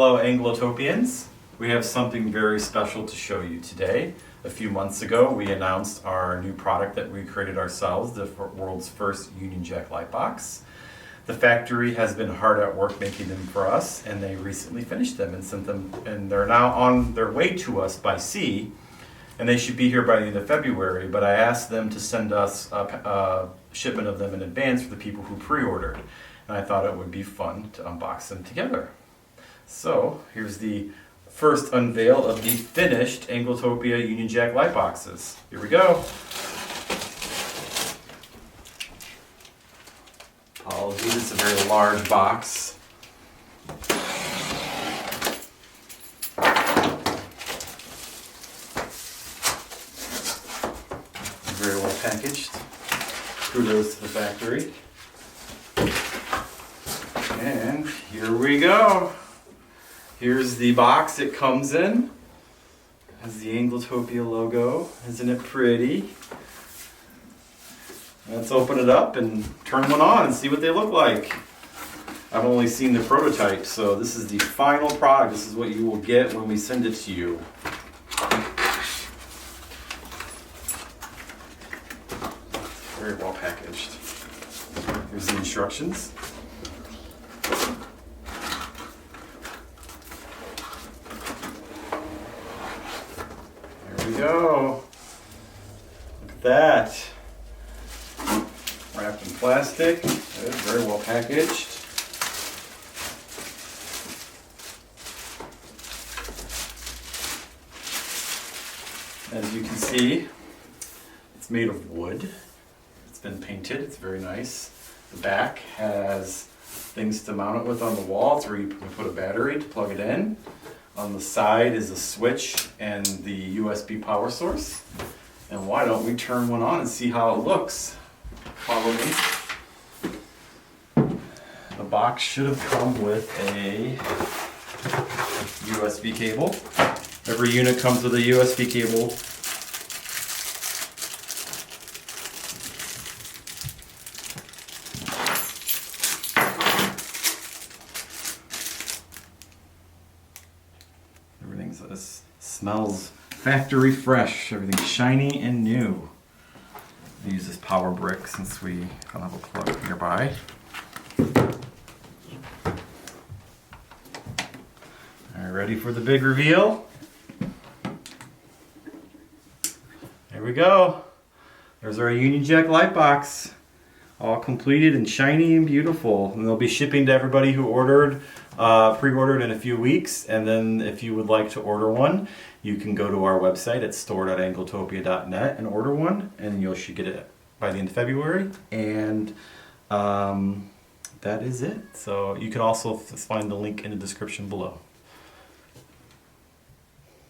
Hello Anglotopians, we have something very special to show you today. A few months ago we announced our new product that we created ourselves, the world's first Union Jack Lightbox. The factory has been hard at work making them for us, and they recently finished them and sent them, and they're now on their way to us by sea, and they should be here by the end of February, but I asked them to send us a shipment of them in advance for the people who pre-ordered, and I thought it would be fun to unbox them together. So here's the first unveil of the finished Anglotopia Union Jack light boxes. Here we go. Apologies, it's a very large box. Very well packaged. Kudos to the factory. And here we go. Here's the box it comes in. It has the Anglotopia logo. Isn't it pretty? Let's open it up and turn one on and see what they look like. I've only seen the prototype, so this is the final product. This is what you will get when we send it to you. Very well packaged. Here's the instructions. There we go. Look at that. Wrapped in plastic. Good, very well packaged. As you can see, it's made of wood. It's been painted. It's very nice. The back has things to mount it with on the wall. It's where you put a battery to plug it in. On the side is a switch and the USB power source. And why don't we turn one on and see how it looks? Follow me. The box should have come with a USB cable. Every unit comes with a USB cable. This smells factory fresh. Everything's shiny and new. I use this power brick since we don't have a plug nearby. Are you ready for the big reveal? There we go. There's our Union Jack light box. All completed and shiny and beautiful. And they'll be shipping to everybody who ordered, pre-ordered in a few weeks. And then if you would like to order one, you can go to our website at store.anglotopia.net and order one. And you should get it by the end of February. And that is it. So you can also find the link in the description below.